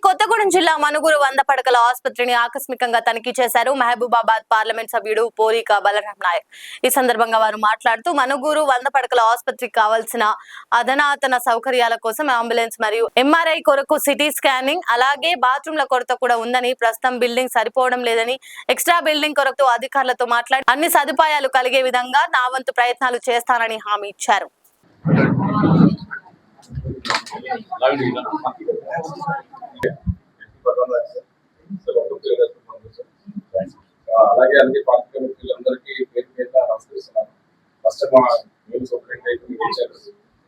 కొత్తగూడెం జిల్లా మనుగురు 100 పడకల ఆసుపత్రిని ఆకస్మికంగా తనిఖీ చేశారు మహబూబాబాద్ పార్లమెంట్ సభ్యుడు పోలిక బలరాం నాయక్. ఈ సందర్భంగా వారు మాట్లాడుతూ మనుగురు 100 పడకల ఆసుపత్రికి కావాల్సిన అధునాతన సౌకర్యాల కోసం అంబులెన్స్ మరియు ఎంఆర్ఐ కొరకు సిటీ స్కానింగ్ అలాగే బాత్రూంల కొరత కూడా ఉందని, ప్రస్తుతం బిల్డింగ్ సరిపోవడం లేదని, ఎక్స్ట్రా బిల్డింగ్ కొరకు అధికారులతో మాట్లాడి అన్ని సదుపాయాలు కలిగే విధంగా నా వంతు ప్రయత్నాలు చేస్తానని హామీ ఇచ్చారు. అలాగే అన్ని పార్టీ మిత్రులందరికీ పేరు మీద నమస్కరిస్తున్నాను. ఫస్ట్ మా మీరు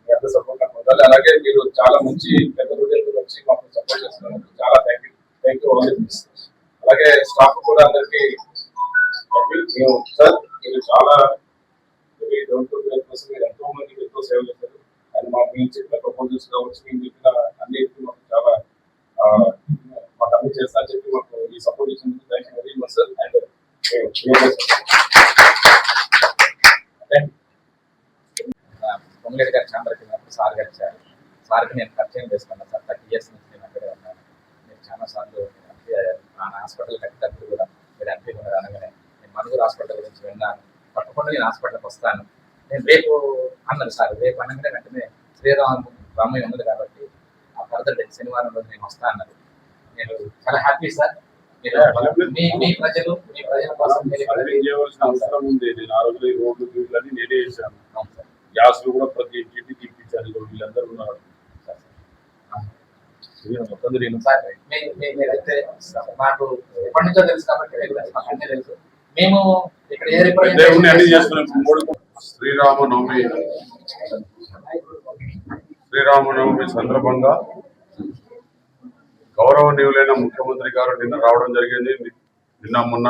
ఎంత సపోర్ట్ నాకు ఉండాలి. అలాగే మీరు చాలా మంచి పెద్ద రోజులు వచ్చి మాకు సపోర్ట్ చేస్తున్నారు. చాలా థ్యాంక్ యూ అలాగే స్టాఫ్ కూడా అందరికీ సార్ మీరు చాలా కోసం మీరు ఎంతో మందికి ఎంతో సేవ చేశారు. అండ్ మీరు చెప్పిన ప్రపోజల్స్ కావచ్చు, మీరు చెప్పిన అన్నిటికీ మాకు చాలా మాకు అన్ని చేస్తా అని చెప్పి మాకు ఈ సపోర్ట్ ఇచ్చినందుకు thank you very much sir. And Ponguleti గారి ఛాంబర్కి సార్ గారు ఇచ్చారు. సార్కి నేను పరిచయం చేసుకున్నాను సార్. 30 years నుంచి నేను అక్కడే ఉన్నాను. నేను చాలాసార్లు హాస్పిటల్ కట్టేటప్పుడు కూడా మీరు ఎంపీ ఉన్నారు అనగానే నేను మనుగురు హాస్పిటల్ గురించి విన్నాను. తప్పకుండా నేను హాస్పిటల్కి వస్తాను. నేను రేపు అన్నారు సార్. రేపు అనగానే వెంటనే రామయ్య ఉన్నది కాబట్టి ఆ ఫర్దర్ డే శనివారం రోజు నేను వస్తా అన్నారు. నేను చాలా హ్యాపీ సార్. మీ ప్రజల కోసం అవసరం ఉంది. నేను ఆ రోజు రోడ్లు వీళ్ళని నేనే చేశాను. గ్యాస్ కూడా ప్రతి ఇంటికి తీపించాను. వీళ్ళందరూ ఉన్నారు. మీరైతే మాకు ఎప్పటి నుంచో తెలుసు కాబట్టి అన్నీ తెలుసు. మేము ఇక్కడ అన్ని చేసుకున్నాం. శ్రీరామనవమి సందర్భంగా గౌరవనీయులైన ముఖ్యమంత్రి గారు నిన్న రావడం జరిగింది. నిన్న మొన్న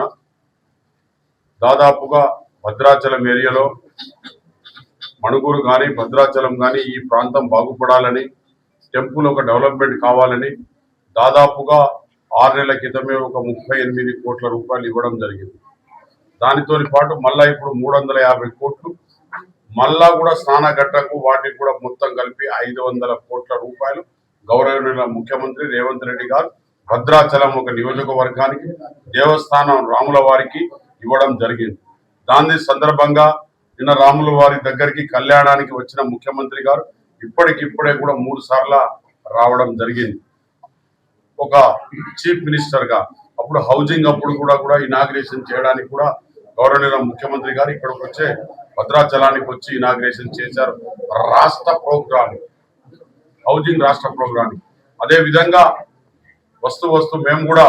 దాదాపుగా భద్రాచలం ఏరియాలో మణుగూరు కానీ భద్రాచలం కానీ ఈ ప్రాంతం బాగుపడాలని, టెంపుల్ ఒక డెవలప్మెంట్ కావాలని దాదాపుగా 6 నెలల క్రితమే ఒక 38 కోట్ల రూపాయలు ఇవ్వడం జరిగింది. దానితో పాటు మళ్ళా ఇప్పుడు 350 కోట్లు మళ్ళా కూడా స్నానఘట్టకు వాటికి కూడా మొత్తం కలిపి 500 కోట్ల రూపాయలు గౌరవనీయుల ముఖ్యమంత్రి రేవంత్ రెడ్డి గారు భద్రాచలం ఒక నియోజకవర్గానికి దేవస్థానం రాముల వారికి ఇవ్వడం జరిగింది. దాని సందర్భంగా నిన్న రాముల వారి దగ్గరికి కళ్యాణానికి వచ్చిన ముఖ్యమంత్రి గారు ఇప్పటికిప్పుడే కూడా 3 సార్లు రావడం జరిగింది. ఒక చీఫ్ మినిస్టర్ గా అప్పుడు హౌసింగ్ అప్పుడు కూడా ఇనాగ్రేషన్ చేయడానికి కూడా గౌరవనీయుల ముఖ్యమంత్రి గారు ఇక్కడికి వచ్చే భద్రాచలానికి వచ్చి ఇనాగ్రేషన్ చేశారు. రాష్ట్ర ప్రోగ్రామ్ హౌసింగ్ రాష్ట్ర ప్రోగ్రామ్. అదే విధంగా మేము కూడా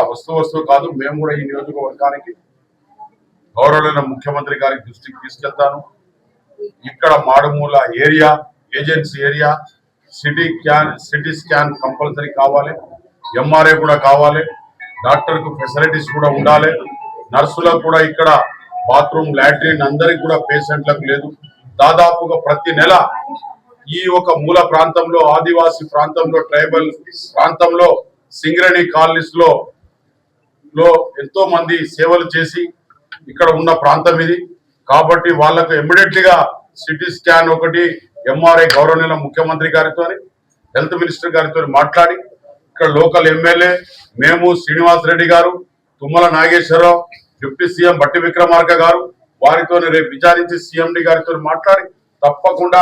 కాదు, మేము కూడా ఈ నియోజకవర్గానికి గౌరవనీయుల ముఖ్యమంత్రి గారి దృష్టికి తీసుకెళ్తాను. ఇక్కడ మాడుమూల area, agency area city scan compulsory కావాలి, ఎంఆర్ఐ కూడా కావాలి, డాక్టర్ కు ఫెసిలిటీస్ కూడా ఉండాలి, నర్సులకు కూడా ఇక్కడ బాత్రూమ్ లాట్రిన్ అందరికి కూడా పేషెంట్లకు లేదు. దాదాపుగా ప్రతి నెల ఈ ఒక మూల ప్రాంతంలో, ఆదివాసీ ప్రాంతంలో, ట్రైబల్ ప్రాంతంలో, సింగరేణి కాలనీస్ లో ఎంతో మంది సేవలు చేసి ఇక్కడ ఉన్న ప్రాంతం ఇది. కాబట్టి వాళ్ళకు ఇమ్మీడియట్ గా సిటీ స్కాన్ ఒకటి, ఎంఆర్ఐ గౌరవనీయుల ముఖ్యమంత్రి గారితో, హెల్త్ మినిస్టర్ గారితో మాట్లాడి ఇక్కడ లోకల్ ఎమ్మెల్యే మేము, శ్రీనివాస్ రెడ్డి గారు, తుమ్మల నాగేశ్వరరావు, డిప్యూటీ సీఎం బట్టి విక్రమార్క గారు వారితో రేపు విచారించి సీఎండి గారితో మాట్లాడి తప్పకుండా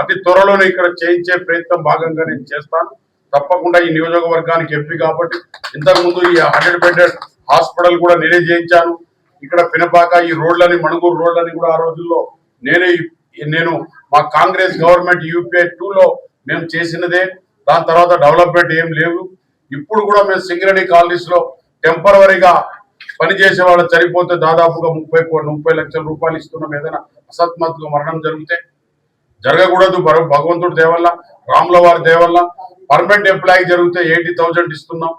అతి త్వరలోనే ఇక్కడ చేయించే ప్రయత్నం భాగంగా నేను చేస్తాను. తప్పకుండా ఈ నియోజకవర్గానికి ఎంపీ కాబట్టి ఇంతకుముందు ఈ 100 బెడెడ్ హాస్పిటల్ కూడా నేనే చేయించాను. ఇక్కడ పినపాక ఈ రోడ్లని, మణుగూరు రోడ్లని కూడా ఆ రోజుల్లో నేను మా కాంగ్రెస్ గవర్నమెంట్ UPI 2లో మేము చేసినదే. దాని తర్వాత డెవలప్మెంట్ ఏం లేవు. ఇప్పుడు కూడా మేము సింగరేణి కాలనీస్ లో టెంపరవరీగా పనిచేసే వాళ్ళు చనిపోతే దాదాపుగా 30 లక్షల రూపాయలు ఇస్తున్నాం. ఏదైనా అసత్మత్తుగా మరణం జరగకూడదు. భగవంతుడి దేవల్ల, రాముల వారి దేవల్ల పర్మనెంట్ ఎంప్లాయీ జరిగితే 80,000 ఇస్తున్నాం.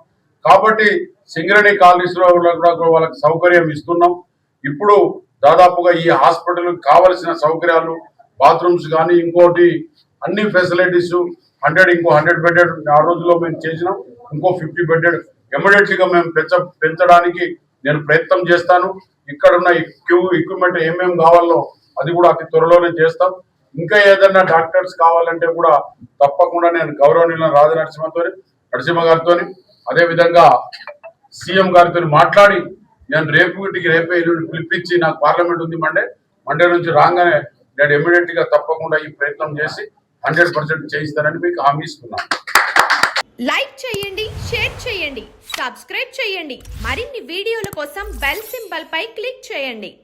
కాబట్టి సింగరేణి కాలనీస్ లో కూడా వాళ్ళకి సౌకర్యం ఇస్తున్నాం. ఇప్పుడు దాదాపుగా ఈ హాస్పిటల్ కావలసిన సౌకర్యాలు, బాత్రూమ్స్ కానీ ఇంకోటి అన్ని ఫెసిలిటీస్ 100 బెడెడ్ ఆ రోజుల్లో మేము చేసినాం. ఇంకో 50 బెడెడ్ ఇమ్మీడియట్ గా మేము పెంచడానికి నేను ప్రయత్నం చేస్తాను. ఇక్కడ ఉన్న ఎక్విప్మెంట్ ఏమేమి కావాలో అది కూడా అతి త్వరలోనే చేస్తాం. ఇంకా ఏదైనా డాక్టర్స్ కావాలంటే కూడా తప్పకుండా నేను గౌరవనీయుల నరసింహ గారితో అదేవిధంగా సీఎం గారితో మాట్లాడి నేను రేపే ఎల్లుండి పిలిపించి నాకు పార్లమెంట్ ఉంది మండే నుంచి రాగానే నేను ఇమ్మీడియట్ గా తప్పకుండా ఈ ప్రయత్నం చేసి 100% చేయిస్తానని మీకు హామీ ఇస్తున్నాను. లైక్ చేయండి, షేర్ చేయండి, సబ్స్క్రైబ్ చేయండి. మరిన్ని వీడియోల కోసం బెల్ సింబల్ పై క్లిక్ చేయండి.